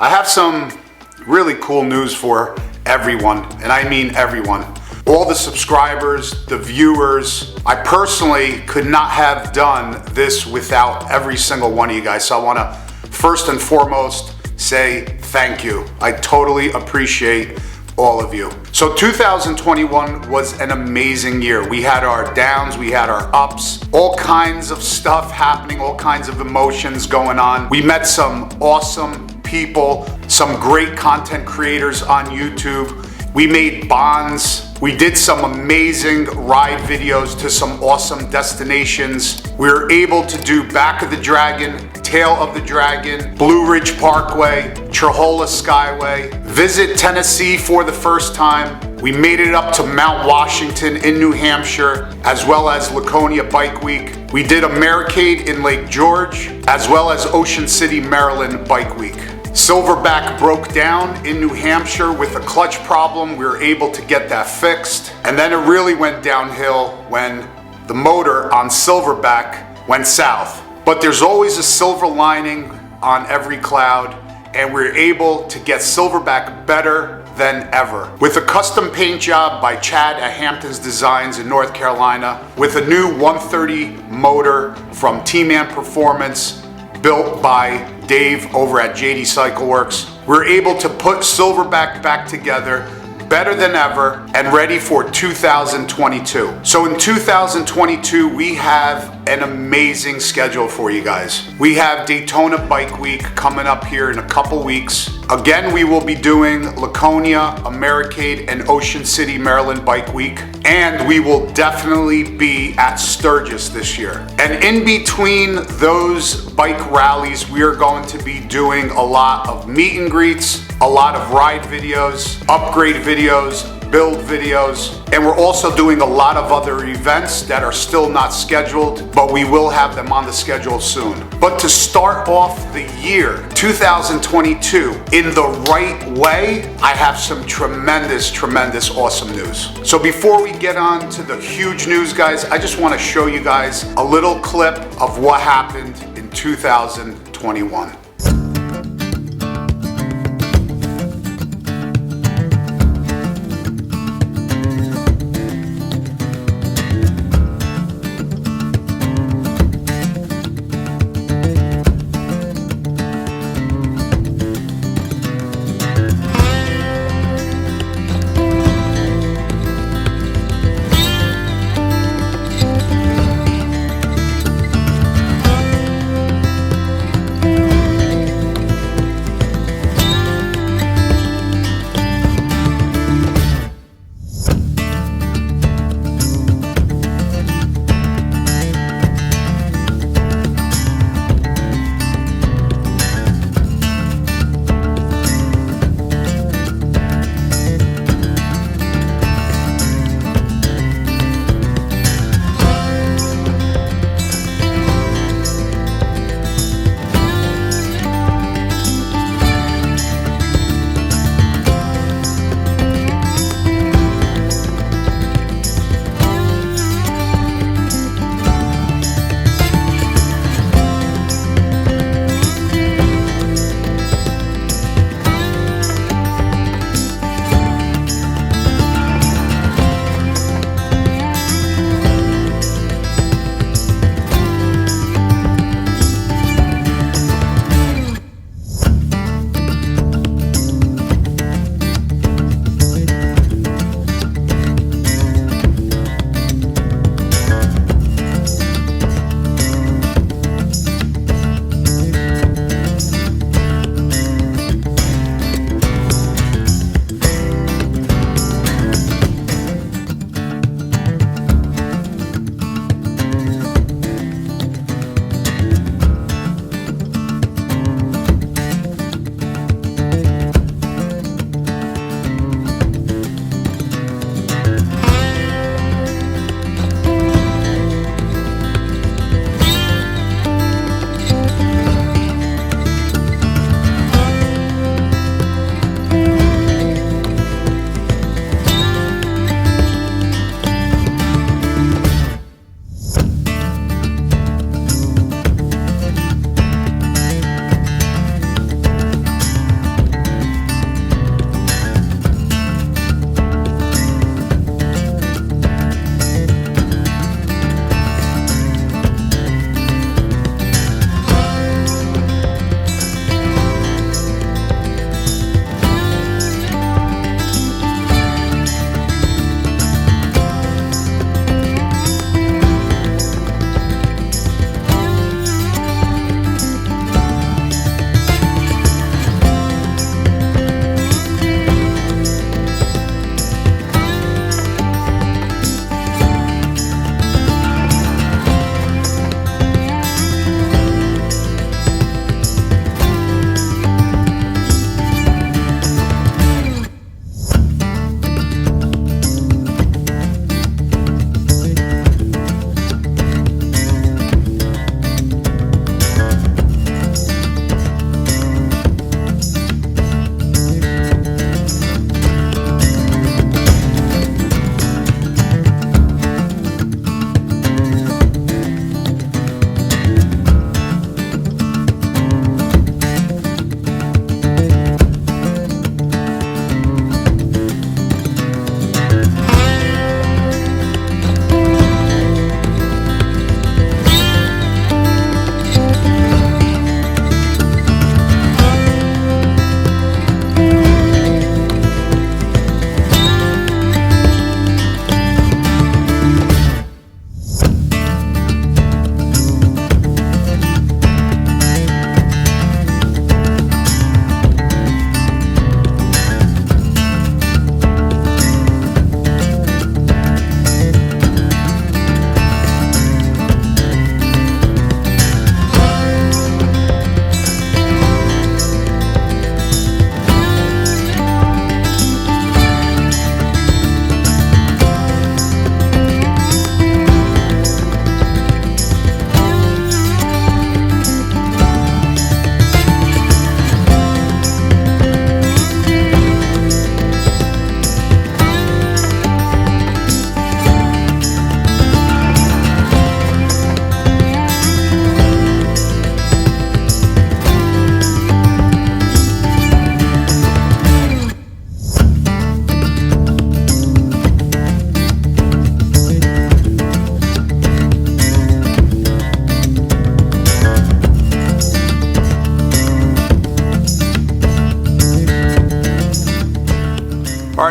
I have some really cool news for everyone, and I mean everyone. All the subscribers, the viewers. I personally could not have done this without every single one of you guys. So I want to first and foremost say thank you. I totally appreciate all of you. So 2021 was an amazing year. We had our downs, we had our ups, all kinds of stuff happening, all kinds of emotions going on. We met some awesome people, some great content creators on YouTube. We made bonds. We did some amazing ride videos to some awesome destinations. We were able to do Back of the Dragon, Tail of the Dragon, Blue Ridge Parkway, Trohola Skyway, visit Tennessee for the first time. We made it up to Mount Washington in New Hampshire, as well as Laconia Bike Week. We did Americade in Lake George, as well as Ocean City, Maryland Bike Week. Silverback broke down in New Hampshire with a clutch problem. We were able to get that fixed. And then it really went downhill when the motor on Silverback went south. But there's always a silver lining on every cloud, and we're able to get Silverback better than ever. With a custom paint job by Chad at Hampton's Designs in North Carolina, with a new 130 motor from T-Man Performance, built by Dave over at JD Cycle Works, we're able to put Silverback back together better than ever and ready for 2022. So in 2022, we have an amazing schedule for you guys. We have Daytona Bike Week coming up here in a couple weeks. Again, we will be doing Laconia, Americade, and Ocean City, Maryland Bike Week. And we will definitely be at Sturgis this year. And in between those bike rallies, we are going to be doing a lot of meet and greets, a lot of ride videos, upgrade videos, build videos, and we're also doing a lot of other events that are still not scheduled, but we will have them on the schedule soon. But to start off the year 2022 in the right way, I have some tremendous awesome news. So before we get on to the huge news, guys, I just want to show you guys a little clip of what happened in 2021.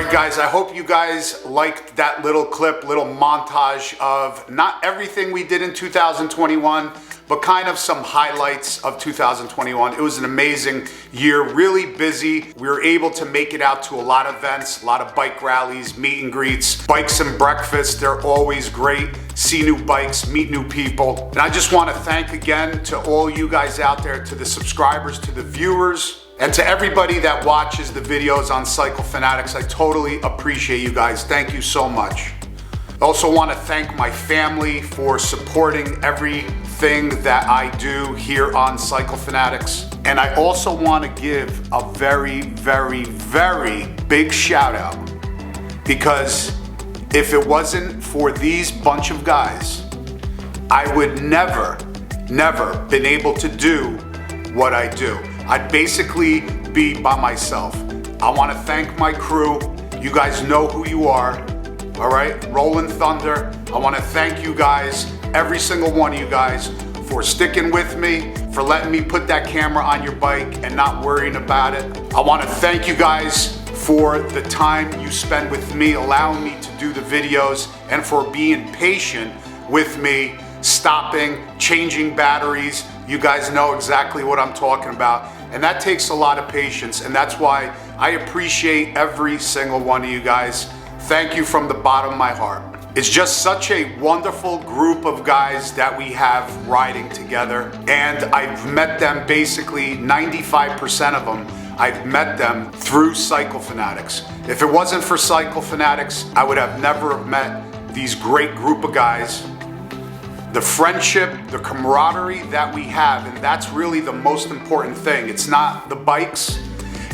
right, guys, I hope you guys liked that little clip, little montage of not everything we did in 2021, but kind of some highlights of 2021. It was an amazing year, really busy. We were able to make it out to a lot of events, a lot of bike rallies, meet and greets, bikes and breakfast. They're always great. See new bikes, meet new people. And I just want to thank again to all you guys out there, to the subscribers, to the viewers, and to everybody that watches the videos on Cycle Fanatix. I totally appreciate you guys. Thank you so much. I also want to thank my family for supporting everything that I do here on Cycle Fanatix. And I also want to give a very, very, very big shout out, because if it wasn't for these bunch of guys, I would never been able to do what I do. I'd basically be by myself. I want to thank my crew. You guys know who you are. All right, Rolling Thunder. I want to thank you guys, every single one of you guys, for sticking with me, for letting me put that camera on your bike and not worrying about it. I want to thank you guys for the time you spend with me, allowing me to do the videos, and for being patient with me, stopping, changing batteries. You guys know exactly what I'm talking about. And that takes a lot of patience, and that's why I appreciate every single one of you guys. Thank you from the bottom of my heart. It's just such a wonderful group of guys that we have riding together, and I've met them, basically 95% of them, I've met them through Cycle Fanatix. If it wasn't for Cycle Fanatix, I would have never met these great group of guys. The friendship, the camaraderie that we have, and that's really the most important thing. It's not the bikes,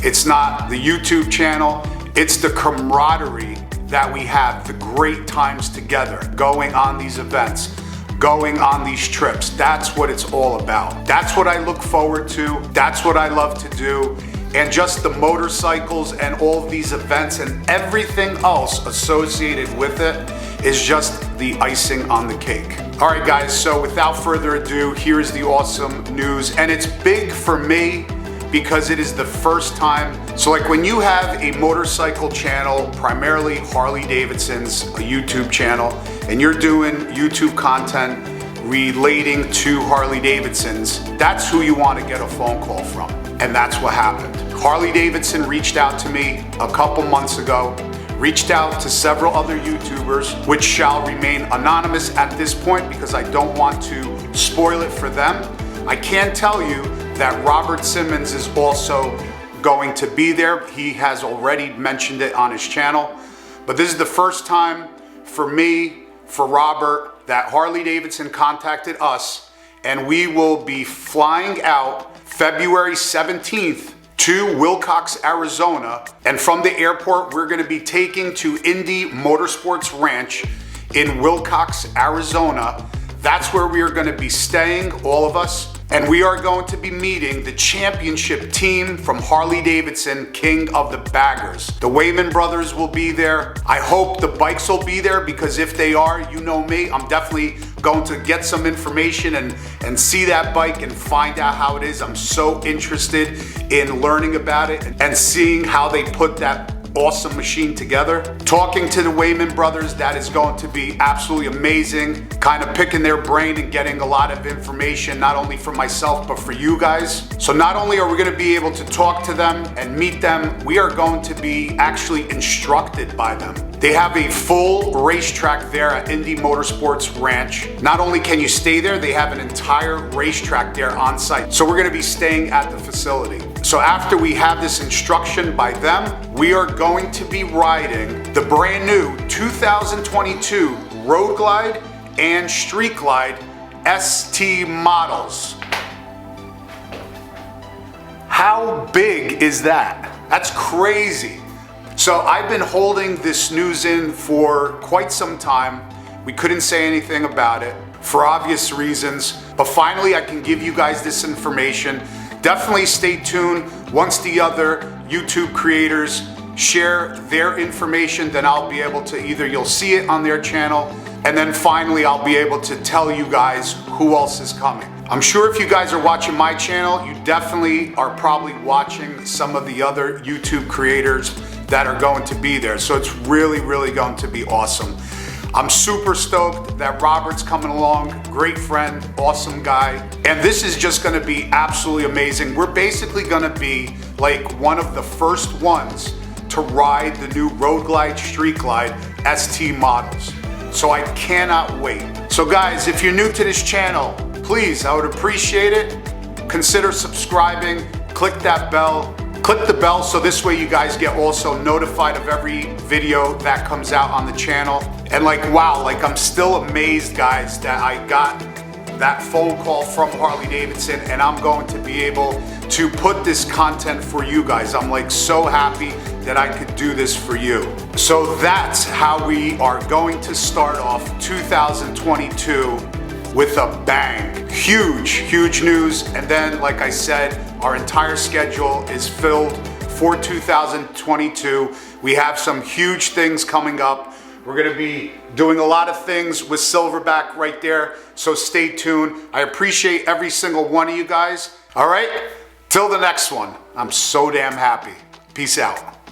it's not the YouTube channel, it's the camaraderie that we have, the great times together, going on these events, going on these trips. That's what it's all about. That's what I look forward to. That's what I love to do. And just the motorcycles and all of these events and everything else associated with it is just the icing on the cake. All right, guys, so without further ado, here's the awesome news. And it's big for me because it is the first time. So like when you have a motorcycle channel, primarily Harley-Davidson's, a YouTube channel, and you're doing YouTube content relating to Harley-Davidson's, that's who you want to get a phone call from. And that's what happened. Harley-Davidson reached out to me a couple months ago, reached out to several other YouTubers, which shall remain anonymous at this point because I don't want to spoil it for them. I can tell you that Robert Simmons is also going to be there. He has already mentioned it on his channel. But this is the first time for me, for Robert, that Harley-Davidson contacted us, and we will be flying out February 17th to Wilcox, Arizona. And from the airport, we're gonna be taking to Indy Motorsports Ranch in Wilcox, Arizona. That's where we are gonna be staying, all of us. And we are going to be meeting the championship team from Harley-Davidson, King of the Baggers. The Wayman brothers will be there. I hope the bikes will be there, because if they are, you know me, I'm definitely going to get some information and see that bike and find out how it is. I'm so interested in learning about it and seeing how they put that awesome machine together. Talking to the Wayman brothers, that is going to be absolutely amazing. Kind of picking their brain and getting a lot of information, not only for myself, but for you guys. So not only are we gonna be able to talk to them and meet them, we are going to be actually instructed by them. They have a full racetrack there at Indy Motorsports Ranch. Not only can you stay there, they have an entire racetrack there on site. So we're gonna be staying at the facility. So after we have this instruction by them, we are going to be riding the brand new 2022 Road Glide and Street Glide ST models. How big is that? That's crazy. So I've been holding this news in for quite some time. We couldn't say anything about it for obvious reasons, but finally I can give you guys this information. Definitely stay tuned. Once the other YouTube creators share their information, then I'll be able to, either you'll see it on their channel, and then finally I'll be able to tell you guys who else is coming. I'm sure if you guys are watching my channel, you definitely are probably watching some of the other YouTube creators that are going to be there. So it's really, really going to be awesome. I'm super stoked that Robert's coming along. Great friend, awesome guy. And this is just gonna be absolutely amazing. We're basically gonna be like one of the first ones to ride the new Road Glide, Street Glide ST models. So I cannot wait. So guys, if you're new to this channel, please, I would appreciate it. Consider subscribing, click that bell. Click the bell so this way you guys get also notified of every video that comes out on the channel. And like, wow, like I'm still amazed, guys, that I got that phone call from Harley-Davidson and I'm going to be able to put this content for you guys. I'm like so happy that I could do this for you. So that's how we are going to start off 2022 with a bang. Huge, huge news. And then, like I said, our entire schedule is filled for 2022. We have some huge things coming up. We're gonna be doing a lot of things with Silverback right there, so stay tuned. I appreciate every single one of you guys. All right, till the next one. I'm so damn happy. Peace out.